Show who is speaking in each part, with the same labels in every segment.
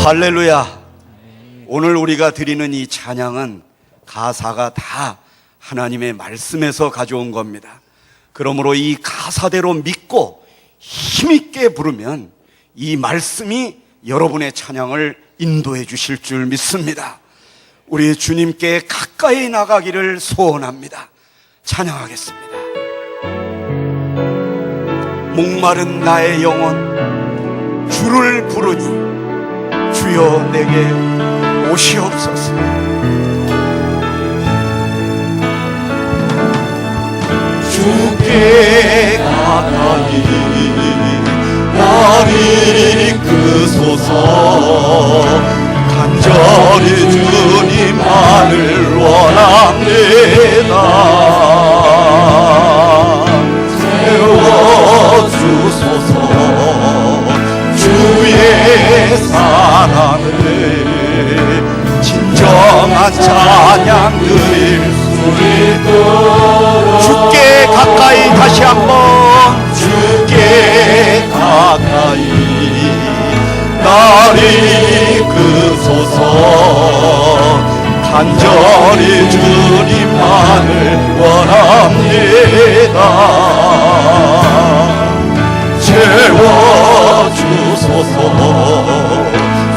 Speaker 1: 할렐루야. 오늘 우리가 드리는 이 찬양은 가사가 다 하나님의 말씀에서 가져온 겁니다. 그러므로 이 가사대로 믿고 힘있게 부르면 이 말씀이 여러분의 찬양을 인도해 주실 줄 믿습니다. 우리 주님께 가까이 나가기를 소원합니다. 찬양하겠습니다. 목마른 나의 영혼 주를 부르니 주여 내게 오시옵소서. 주께 가까이 나를 이끄소서. 간절히 주님만을 원합니다. 세워주소서. 주의 사랑을 진정한 찬양 드릴 수 있도록 주께 가까이 다시 한번 주께 가까이 나를 이끄소서. 간절히 주님만을 원합니다. 채워주소서.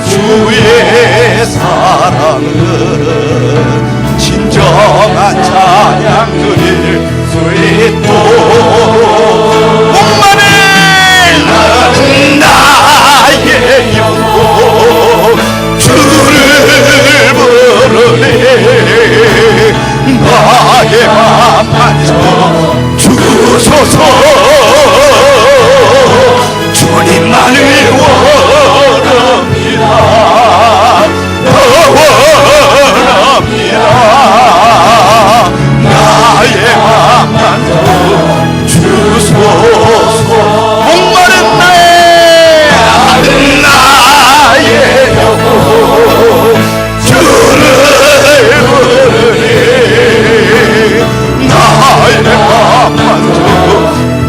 Speaker 1: 주의 사랑은 진정한 찬양 드릴 수 있도록 목마른 나의 영혼 주를 부르네. 나의 맘 만져 주소서. 주님만을 원합니다. 원합니다. 나의 맘 만져 주소서. 목마른 나의 영혼 주를 부르니 나의 맘 만져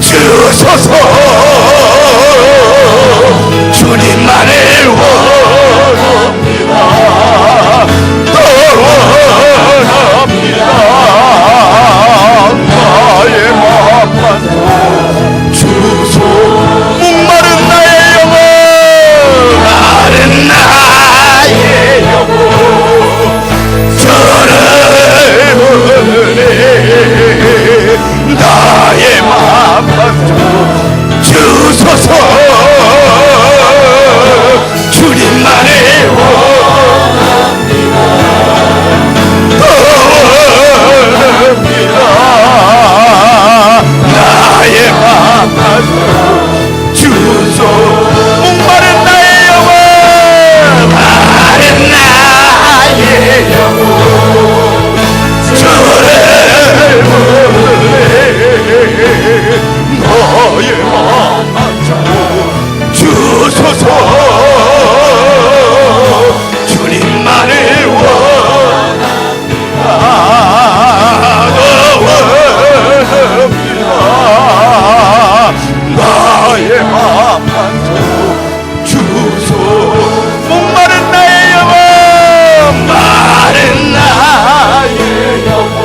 Speaker 1: 주소서. 주님만을 원합니다. 원합니다. 나의 맘 만져 주소. 목마른 나의 영혼 마른 나의 영혼 주를 부르네. 나의 맘 만져 주소서. 주님만을 원합니다. 원합니다. 나의 맘 만져 주소. 목마른 나의 영혼 마른 나의 영혼 주를 부르네. 나의 맘 만져 주소서. 주님만을 원합니다. 원합니다. 나의 맘 만져 주소. 목마른 나의 영혼 마른 나의 영혼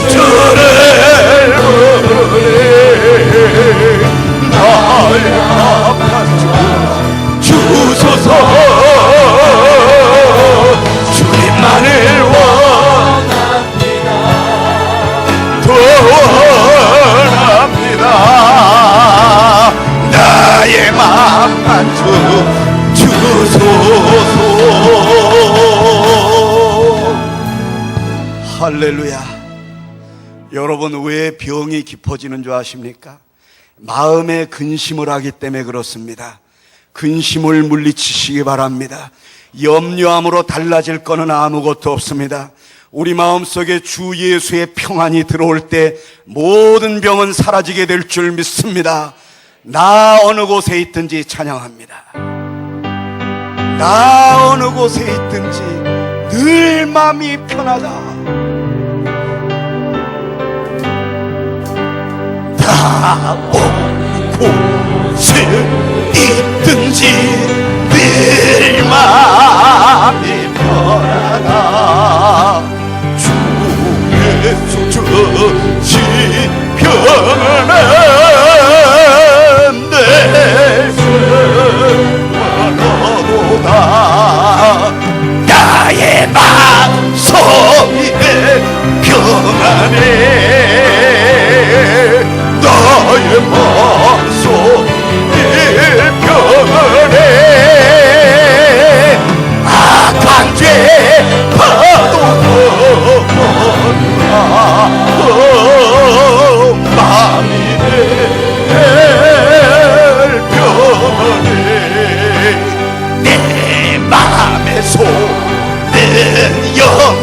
Speaker 1: 주를 부르네. 나의 맘 만져 주소서. 주님만을 원합니다. 원합니다. 나의 맘 만져 주소서. 할렐루야. 여러분 왜 병이 깊어지는 줄 아십니까? 마음에 근심을 하기 때문에 그렇습니다. 근심을 물리치시기 바랍니다. 염려함으로 달라질 것은 아무것도 없습니다. 우리 마음속에 주 예수의 평안이 들어올 때 모든 병은 사라지게 될 줄 믿습니다. 나 어느 곳에 있든지 찬양합니다. 나 어느 곳에 있든지 늘 마음이 편하다. 나 어느 곳에 있든지 늘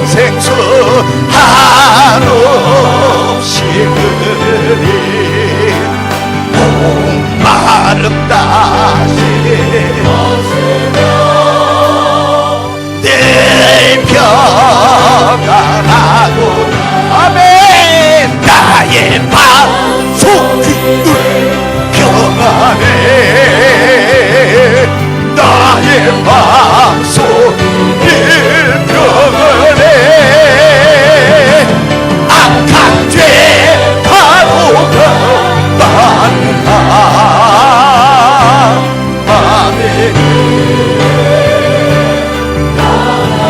Speaker 1: 생수 한없이 흐리 목마름 다시 내 평안하고 아멘 나의 방송을 평안해 나의 방송을 평안해 악한 죄 바로가 많아 아멘.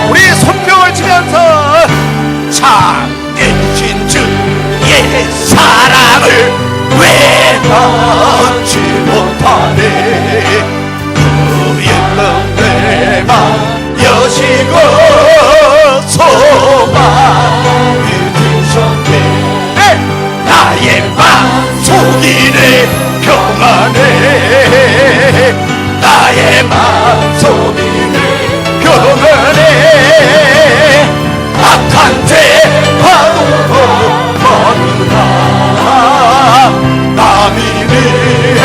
Speaker 1: 우리 손뼉을 치면서 참되신 주의 사랑을 왜 받지 못하네 그의 은혜만 여시고 소망이 주셨네 나의 마음속이네 평안해 나의 마음속이네 평안해 악한 죄 바로 버리나 남이 위해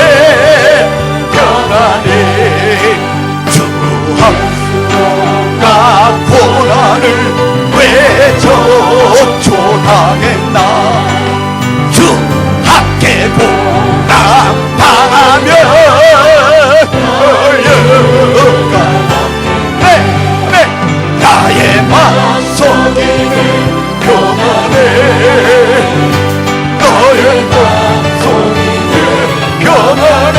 Speaker 1: 평안해 주 함수가 고난을 왜 저초당했나 주 함께 고난 당하면 열려가 나의 마음속이네 평안해 너의 마음속이네 평안해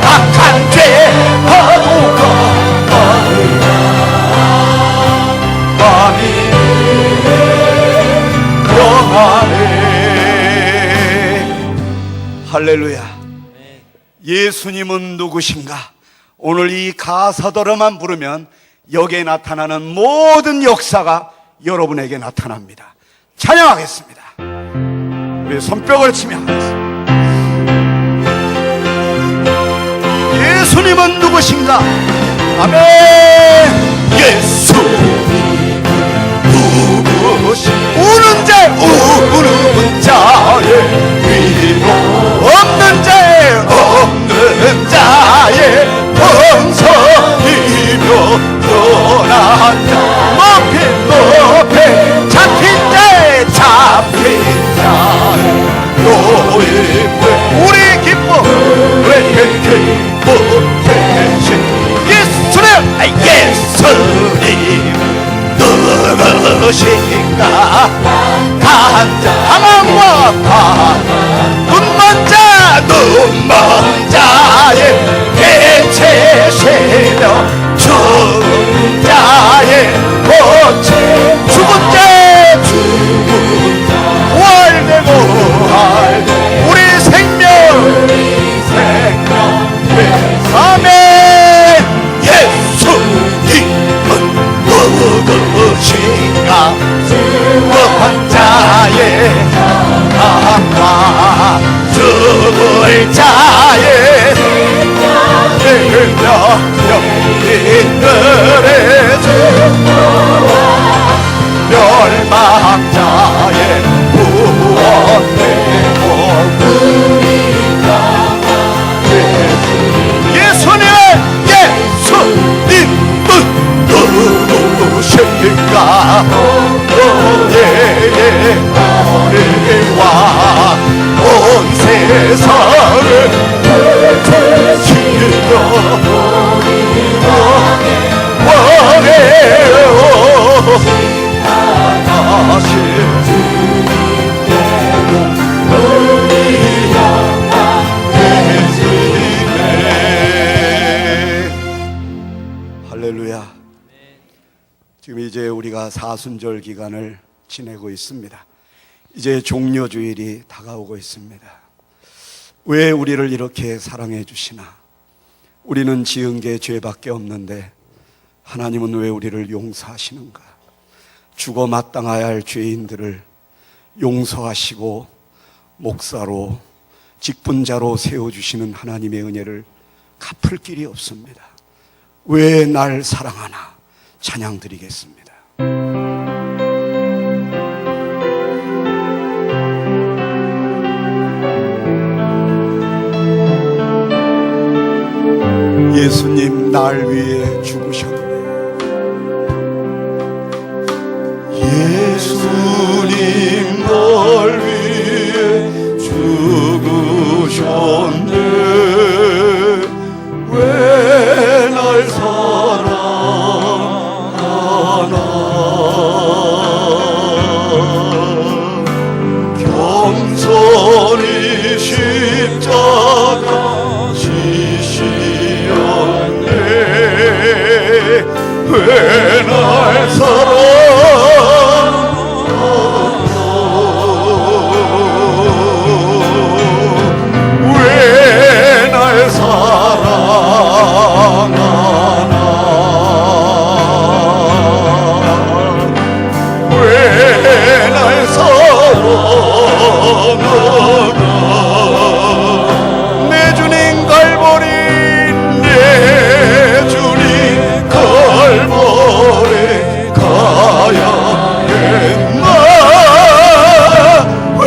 Speaker 1: 악한 죄 바로가 많으나 많이 평안해 할렐루야. 예수님은 누구신가? 오늘 이 가사더러만 부르면 여기에 나타나는 모든 역사가 여러분에게 나타납니다. 찬양하겠습니다. 우리 손뼉을 치며 하겠습니다. 예수님은 누구신가? 아멘. 예수님은 누구신가? 우는 자의 위로 없는 자의 범성이며 떠난 자 높이 잡힌 자의 노임을 우리 기뻐 왜 기뻐 대신 예수님 누구신가? 가망과 눈먼 자의 대체시며 죽은 자의 고체 죽은 자의 부활되고 우리 생명 아멘. 예수님은 누구신가? 죽은 자의 사랑과 죽을 자의 영인들의 멸망자의 구원되고 예수님은 누구신가? 우리와 온 세상을 지키며 원해요 하신 우리 영광 되시네. 할렐루야. 지금 이제 우리가 사순절 기간을 지내고 있습니다. 이제 종려주일이 다가오고 있습니다. 왜 우리를 이렇게 사랑해 주시나? 우리는 지은 게 죄밖에 없는데 하나님은 왜 우리를 용서하시는가? 죽어 마땅해야 할 죄인들을 용서하시고 목사로 직분자로 세워주시는 하나님의 은혜를 갚을 길이 없습니다. 왜 날 사랑하나? 찬양 드리겠습니다. 예수님 날 위해 죽으셨네. 예수님 날 위해 죽으셨네. 왜 날 사랑하나. 겸손히 십자가 지시었네. 왜 날 사랑하나. 왜 날 사랑하나. 왜 날 사랑하나. 내 주님 갈보리, 내 주님 갈보리 가야 했나. 왜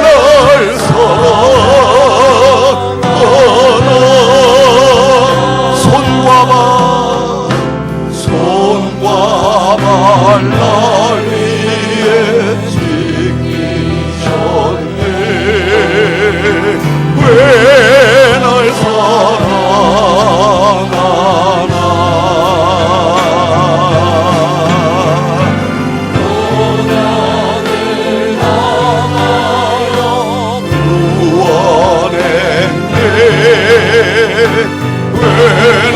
Speaker 1: 날 사랑하나. 손과 발 날 위해 지키셨네. 왜 날 사랑하나. 고난을 당하여 구원했네. 왜 날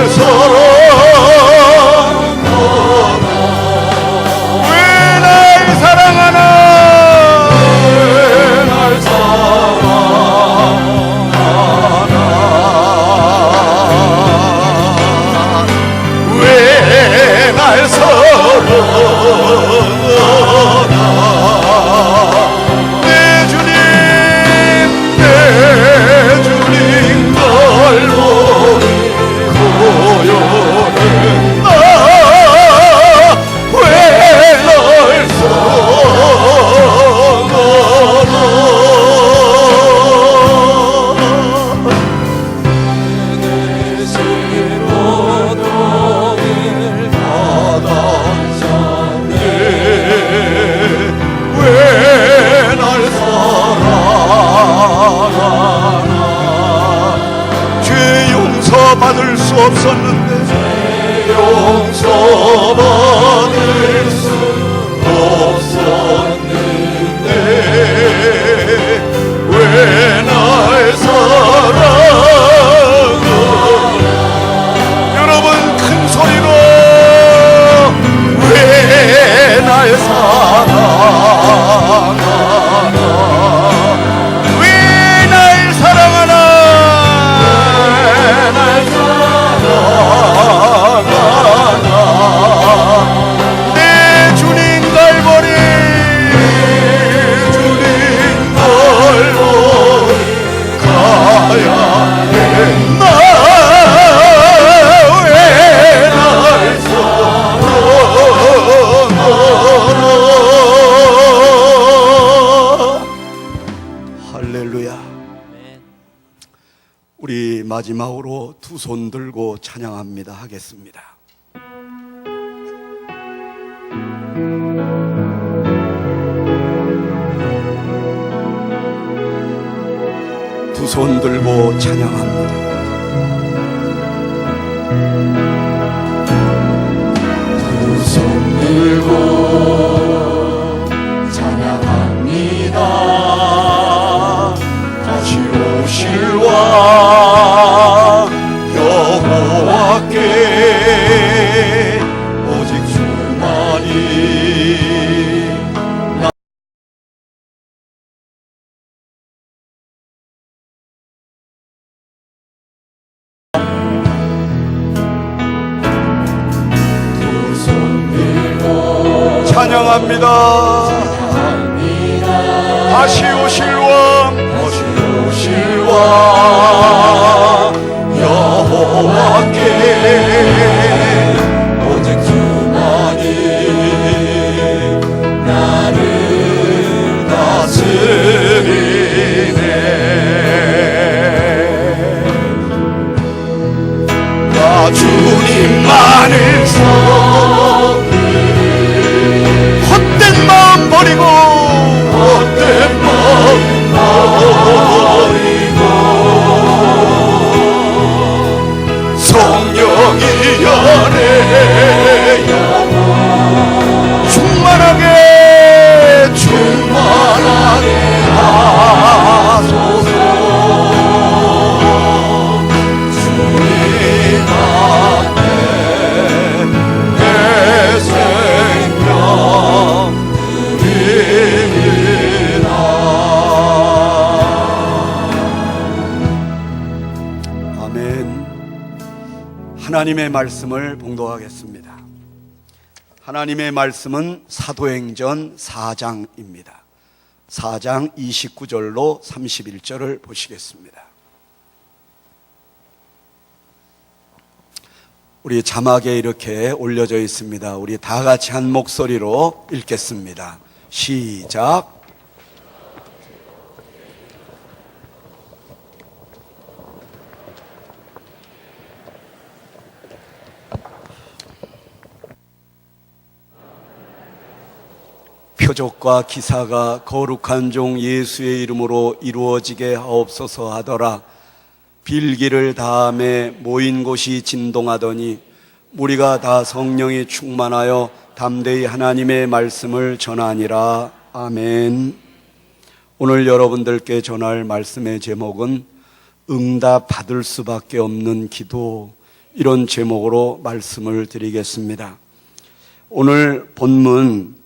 Speaker 1: 사랑하나. 왜 날 사랑하나. 왜 날 사랑하나. 왜 날 사랑하나. 내 주님 날 보니 고요했나. 왜 날 사랑하나. 내 시로동을 받았네. 왜 날 사랑하나. 죄 용서받을 수 없었는데, 용서받을 수 없었는데 왜 날 사랑하나. 여러분 큰 소리로 왜 날 사랑하나. 왜 날 사랑하나. 날 사랑하나. 내 주님 갈보리, 주님 갈보리 가야 했나. 왜 날 사랑하나. 할렐루야. 우리 마지막으로 두 손 들고 찬양합니다. 하겠습니다. 두 손 들고 찬양합니다. 두 손 들고 찬양합니다. 다시 오실 왕 여호와께 오직 주만이 찬양합니다. 다시 오실 왕, 다시 오실 왕 여호와께 오직 주만이 나를 다스리네. 내 하늘 성을 헛된 마음 버리고 헛된 마음 버리고 성령이 열애야 충만하게 하소서. 주님 앞에 내 생명 드립니다. 아멘. 하나님의 말씀을 봉독하겠습니다. 하나님의 말씀은 사도행전 4장입니다. 4장 29절로 31절을 보시겠습니다. 우리 자막에 이렇게 올려져 있습니다. 우리 다 같이 한 목소리로 읽겠습니다. 시작. 표적과 기사가 거룩한 종 예수의 이름으로 이루어지게 하옵소서 하더라. 빌기를 다함에 모인 곳이 진동하더니 무리가 다 성령이 충만하여 담대히 하나님의 말씀을 전하니라. 아멘. 오늘 여러분들께 전할 말씀의 제목은 응답 받을 수밖에 없는 기도, 이런 제목으로 말씀을 드리겠습니다. 오늘 본문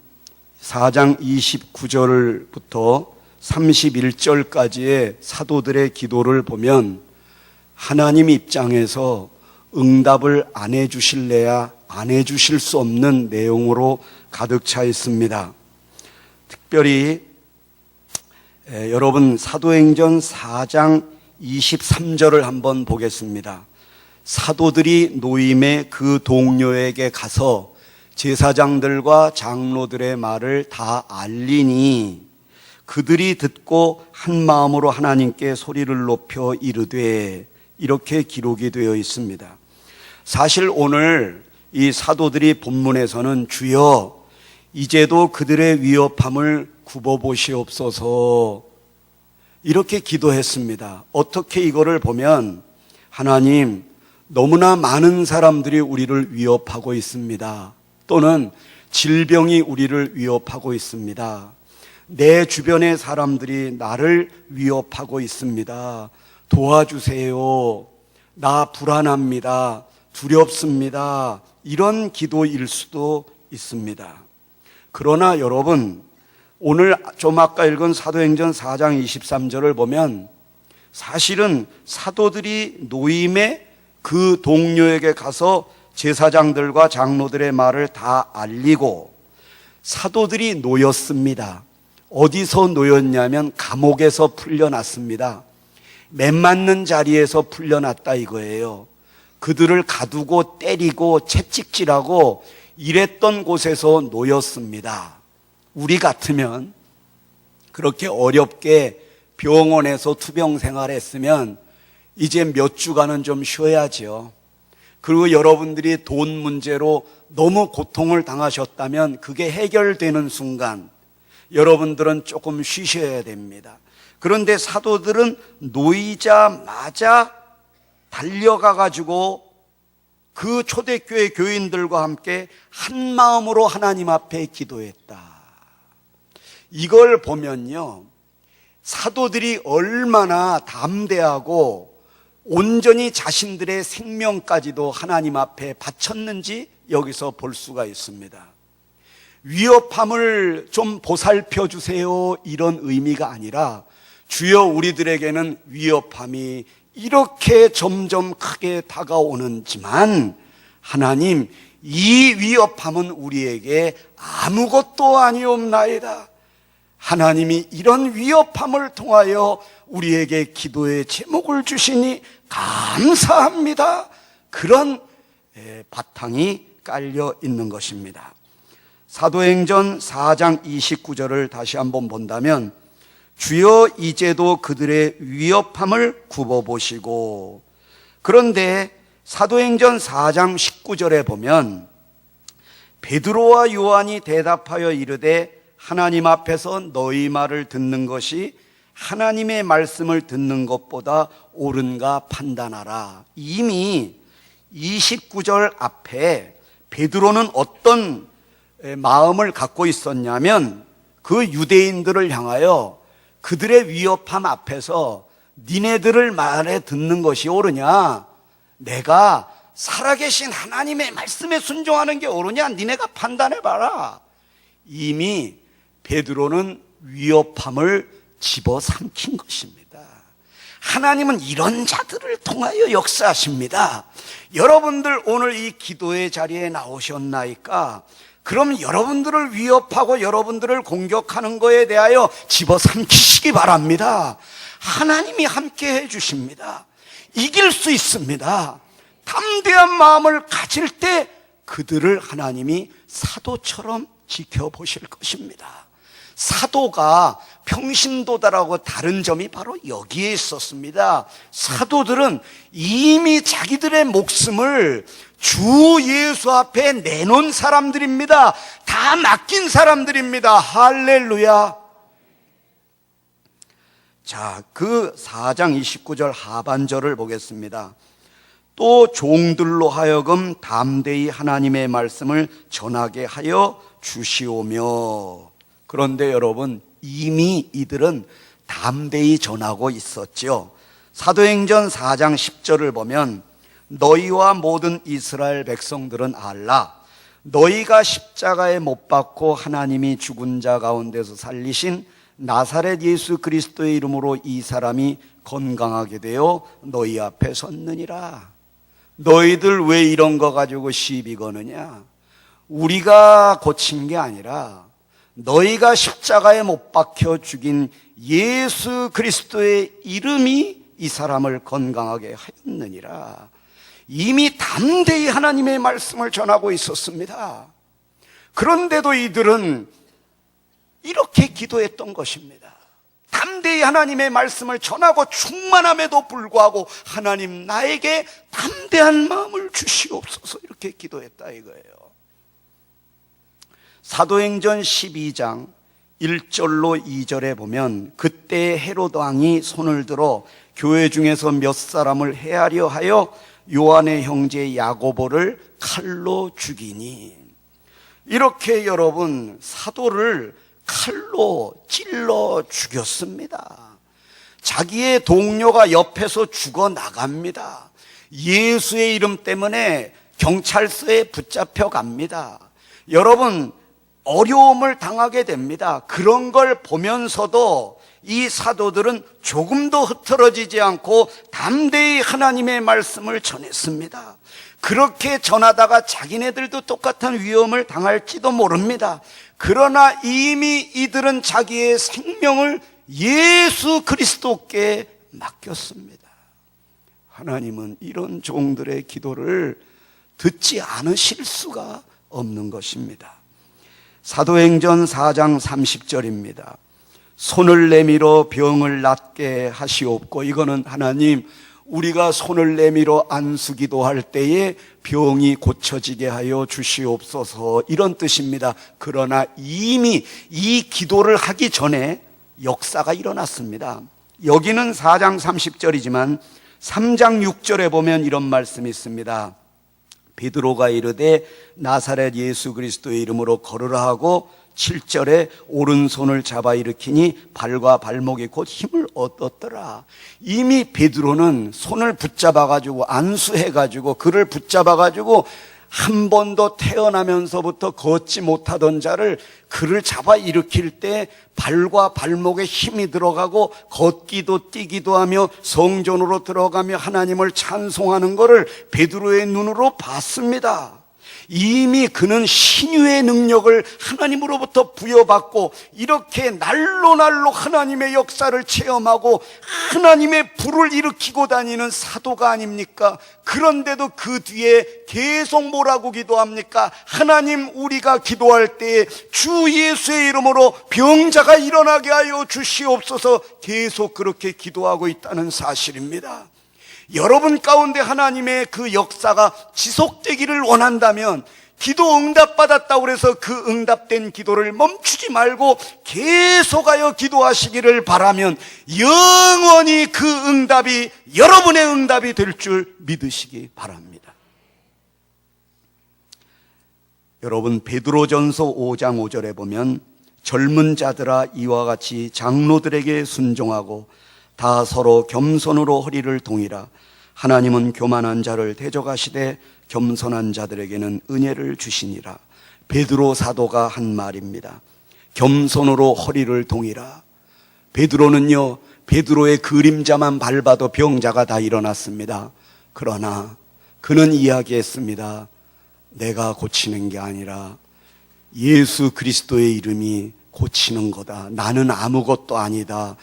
Speaker 1: 4장 29절부터 31절까지의 사도들의 기도를 보면 하나님 입장에서 응답을 안 해주실래야 안 해주실 수 없는 내용으로 가득 차 있습니다. 특별히 여러분 사도행전 4장 23절을 한번 보겠습니다. 사도들이 노임의 그 동료에게 가서 제사장들과 장로들의 말을 다 알리니 그들이 듣고 한 마음으로 하나님께 소리를 높여 이르되, 이렇게 기록이 되어 있습니다. 사실 오늘 이 사도들이 본문에서는 주여 이제도 그들의 위협함을 굽어보시옵소서 이렇게 기도했습니다. 어떻게 이거를 보면 하나님, 너무나 많은 사람들이 우리를 위협하고 있습니다. 또는 질병이 우리를 위협하고 있습니다. 내 주변의 사람들이 나를 위협하고 있습니다. 도와주세요. 나 불안합니다. 두렵습니다. 이런 기도일 수도 있습니다. 그러나 여러분, 오늘 좀 아까 읽은 사도행전 4장 23절을 보면 사실은 사도들이 노임의 그 동료에게 가서 제사장들과 장로들의 말을 다 알리고 사도들이 놓였습니다. 어디서 놓였냐면 감옥에서 풀려났습니다. 맴맞는 자리에서 풀려났다 이거예요. 그들을 가두고 때리고 채찍질하고 이랬던 곳에서 놓였습니다. 우리 같으면 그렇게 어렵게 병원에서 투병 생활했으면 이제 몇 주간은 좀 쉬어야죠. 그리고 여러분들이 돈 문제로 너무 고통을 당하셨다면 그게 해결되는 순간 여러분들은 조금 쉬셔야 됩니다. 그런데 사도들은 놓이자마자 달려가가지고 그 초대교회 교인들과 함께 한 마음으로 하나님 앞에 기도했다. 이걸 보면요, 사도들이 얼마나 담대하고 온전히 자신들의 생명까지도 하나님 앞에 바쳤는지 여기서 볼 수가 있습니다. 위협함을 좀 보살펴 주세요 이런 의미가 아니라 주여 우리들에게는 위협함이 이렇게 점점 크게 다가오는지만 하나님, 이 위협함은 우리에게 아무것도 아니옵나이다. 하나님이 이런 위협함을 통하여 우리에게 기도의 제목을 주시니 감사합니다. 그런 바탕이 깔려 있는 것입니다. 사도행전 4장 29절을 다시 한번 본다면 주여 이제도 그들의 위협함을 굽어보시고, 그런데 사도행전 4장 19절에 보면 베드로와 요한이 대답하여 이르되 하나님 앞에서 너희 말을 듣는 것이 하나님의 말씀을 듣는 것보다 옳은가 판단하라. 이미 29절 앞에 베드로는 어떤 마음을 갖고 있었냐면 그 유대인들을 향하여 그들의 위협함 앞에서 니네들을 말에 듣는 것이 옳으냐, 내가 살아계신 하나님의 말씀에 순종하는 게 옳으냐, 니네가 판단해봐라. 이미 베드로는 위협함을 집어삼킨 것입니다. 하나님은 이런 자들을 통하여 역사하십니다. 여러분들 오늘 이 기도의 자리에 나오셨나이까? 그럼 여러분들을 위협하고 여러분들을 공격하는 것에 대하여 집어삼키시기 바랍니다. 하나님이 함께 해주십니다. 이길 수 있습니다. 담대한 마음을 가질 때 그들을 하나님이 사도처럼 지켜보실 것입니다. 사도가 평신도다라고 다른 점이 바로 여기에 있었습니다. 사도들은 이미 자기들의 목숨을 주 예수 앞에 내놓은 사람들입니다. 다 맡긴 사람들입니다. 할렐루야. 자, 그 4장 29절 하반절을 보겠습니다. 또 종들로 하여금 담대히 하나님의 말씀을 전하게 하여 주시오며. 그런데 여러분, 이미 이들은 담대히 전하고 있었죠. 사도행전 4장 10절을 보면 너희와 모든 이스라엘 백성들은 알라. 너희가 십자가에 못 박고 하나님이 죽은 자 가운데서 살리신 나사렛 예수 그리스도의 이름으로 이 사람이 건강하게 되어 너희 앞에 섰느니라. 너희들 왜 이런 거 가지고 시비 거느냐? 우리가 고친 게 아니라 너희가 십자가에 못 박혀 죽인 예수 그리스도의 이름이 이 사람을 건강하게 하였느니라. 이미 담대히 하나님의 말씀을 전하고 있었습니다. 그런데도 이들은 이렇게 기도했던 것입니다. 담대히 하나님의 말씀을 전하고 충만함에도 불구하고 하나님 나에게 담대한 마음을 주시옵소서, 이렇게 기도했다 이거예요. 사도행전 12장 1절로 2절에 보면 그때 헤롯 왕이 손을 들어 교회 중에서 몇 사람을 해하려 하여 요한의 형제 야고보를 칼로 죽이니. 이렇게 여러분, 사도를 칼로 찔러 죽였습니다. 자기의 동료가 옆에서 죽어 나갑니다. 예수의 이름 때문에 경찰서에 붙잡혀 갑니다. 여러분, 어려움을 당하게 됩니다. 그런 걸 보면서도 이 사도들은 조금도 흐트러지지 않고 담대히 하나님의 말씀을 전했습니다. 그렇게 전하다가 자기네들도 똑같은 위험을 당할지도 모릅니다. 그러나 이미 이들은 자기의 생명을 예수 그리스도께 맡겼습니다. 하나님은 이런 종들의 기도를 듣지 않으실 수가 없는 것입니다. 사도행전 4장 30절입니다. 손을 내밀어 병을 낫게 하시옵고. 이거는 하나님, 우리가 손을 내밀어 안수기도 할 때에 병이 고쳐지게 하여 주시옵소서, 이런 뜻입니다. 그러나 이미 이 기도를 하기 전에 역사가 일어났습니다. 여기는 4장 30절이지만 3장 6절에 보면 이런 말씀이 있습니다. 베드로가 이르되 나사렛 예수 그리스도의 이름으로 걸으라 하고 7절에 오른손을 잡아 일으키니 발과 발목에 곧 힘을 얻었더라. 이미 베드로는 손을 붙잡아가지고 안수해가지고 그를 붙잡아가지고 한 번도 태어나면서부터 걷지 못하던 자를 그를 잡아 일으킬 때 발과 발목에 힘이 들어가고 걷기도 뛰기도 하며 성전으로 들어가며 하나님을 찬송하는 것을 베드로의 눈으로 봤습니다. 이미 그는 신유의 능력을 하나님으로부터 부여받고 이렇게 날로 하나님의 역사를 체험하고 하나님의 불을 일으키고 다니는 사도가 아닙니까? 그런데도 그 뒤에 계속 뭐라고 기도합니까? 하나님, 우리가 기도할 때에 주 예수의 이름으로 병자가 일어나게 하여 주시옵소서, 계속 그렇게 기도하고 있다는 사실입니다. 여러분 가운데 하나님의 그 역사가 지속되기를 원한다면 기도 응답받았다고 해서 그 응답된 기도를 멈추지 말고 계속하여 기도하시기를 바라면 영원히 그 응답이 여러분의 응답이 될 줄 믿으시기 바랍니다. 여러분, 베드로전서 5장 5절에 보면 젊은 자들아 이와 같이 장로들에게 순종하고 다 서로 겸손으로 허리를 동이라. 하나님은 교만한 자를 대적하시되 겸손한 자들에게는 은혜를 주시니라. 베드로 사도가 한 말입니다. 겸손으로 허리를 동이라. 베드로는요, 베드로의 그림자만 밟아도 병자가 다 일어났습니다. 그러나 그는 이야기했습니다. 내가 고치는 게 아니라 예수 그리스도의 이름이 고치는 거다. 나는 아무것도 아니다.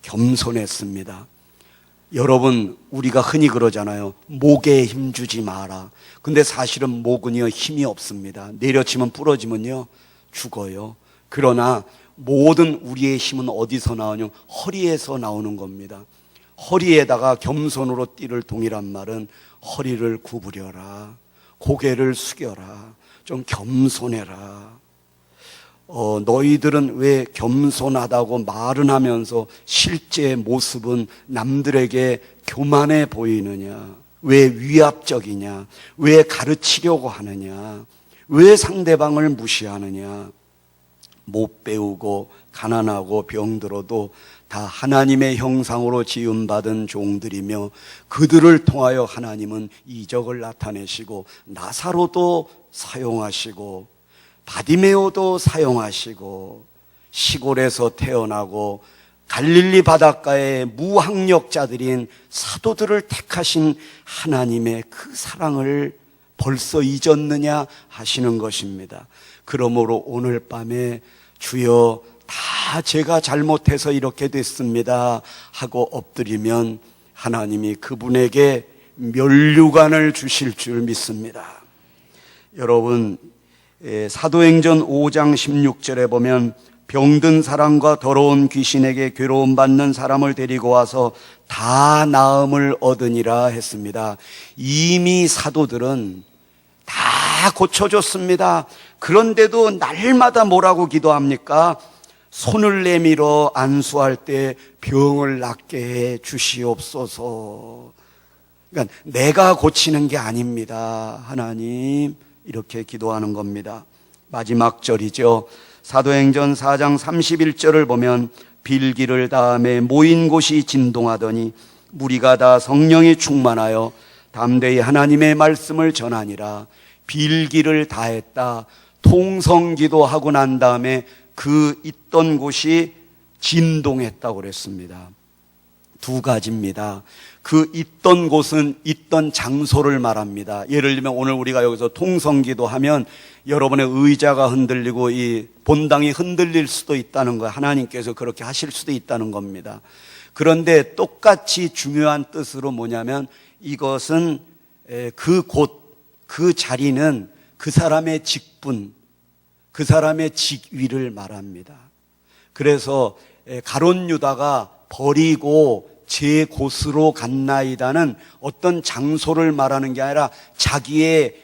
Speaker 1: 겸손했습니다. 여러분, 우리가 흔히 그러잖아요. 목에 힘주지 마라. 근데 사실은 목은요, 힘이 없습니다. 내려치면 부러지면요, 죽어요. 그러나 모든 우리의 힘은 어디서 나오냐? 허리에서 나오는 겁니다. 허리에다가 겸손으로 띠를 동이란 말은 허리를 구부려라. 고개를 숙여라. 좀 겸손해라. 너희들은 왜 겸손하다고 말은 하면서 실제 모습은 남들에게 교만해 보이느냐? 왜 위압적이냐? 왜 가르치려고 하느냐? 왜 상대방을 무시하느냐? 못 배우고 가난하고 병들어도 다 하나님의 형상으로 지음받은 종들이며 그들을 통하여 하나님은 이적을 나타내시고 나사로도 사용하시고 바디메오도 사용하시고 시골에서 태어나고 갈릴리 바닷가의 무학력자들인 사도들을 택하신 하나님의 그 사랑을 벌써 잊었느냐 하시는 것입니다. 그러므로 오늘 밤에 주여 다 제가 잘못해서 이렇게 됐습니다 하고 엎드리면 하나님이 그분에게 면류관을 주실 줄 믿습니다. 여러분, 사도행전 5장 16절에 보면 병든 사람과 더러운 귀신에게 괴로움 받는 사람을 데리고 와서 다 나음을 얻으니라 했습니다. 이미 사도들은 다 고쳐줬습니다. 그런데도 날마다 뭐라고 기도합니까? 손을 내밀어 안수할 때 병을 낫게 해 주시옵소서. 그러니까 내가 고치는 게 아닙니다. 하나님, 이렇게 기도하는 겁니다. 마지막 절이죠. 사도행전 4장 31절을 보면 빌기를 다음에 모인 곳이 진동하더니 무리가 다 성령이 충만하여 담대히 하나님의 말씀을 전하니라. 빌기를 다했다. 통성기도하고 난 다음에 그 있던 곳이 진동했다고 그랬습니다. 두 가지입니다. 그 있던 곳은 있던 장소를 말합니다. 예를 들면 오늘 우리가 여기서 통성기도 하면 여러분의 의자가 흔들리고 이 본당이 흔들릴 수도 있다는 거예요. 하나님께서 그렇게 하실 수도 있다는 겁니다. 그런데 똑같이 중요한 뜻으로 뭐냐면 이것은 그 곳, 그 자리는 그 사람의 직분, 그 사람의 직위를 말합니다. 그래서 가룟 유다가 버리고 제 곳으로 갔나이다는 어떤 장소를 말하는 게 아니라 자기의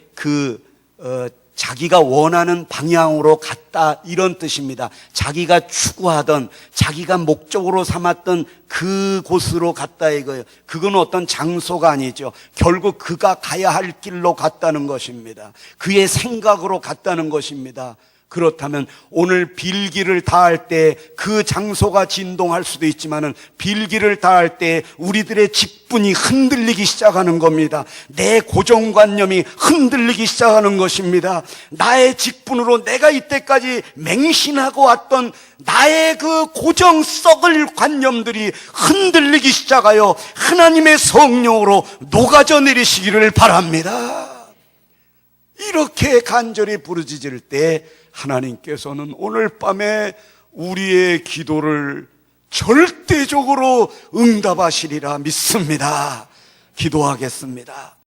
Speaker 1: 자기가 원하는 방향으로 갔다, 이런 뜻입니다. 자기가 추구하던, 자기가 목적으로 삼았던 그 곳으로 갔다 이거예요. 그건 어떤 장소가 아니죠. 결국 그가 가야 할 길로 갔다는 것입니다. 그의 생각으로 갔다는 것입니다. 그렇다면 오늘 빌기를 다할 때 그 장소가 진동할 수도 있지만은 빌기를 다할 때 우리들의 직분이 흔들리기 시작하는 겁니다. 내 고정관념이 흔들리기 시작하는 것입니다. 나의 직분으로 내가 이때까지 맹신하고 왔던 나의 그 고정 썩을 관념들이 흔들리기 시작하여 하나님의 성령으로 녹아져 내리시기를 바랍니다. 이렇게 간절히 부르짖을 때 하나님께서는 오늘 밤에 우리의 기도를 절대적으로 응답하시리라 믿습니다. 기도하겠습니다.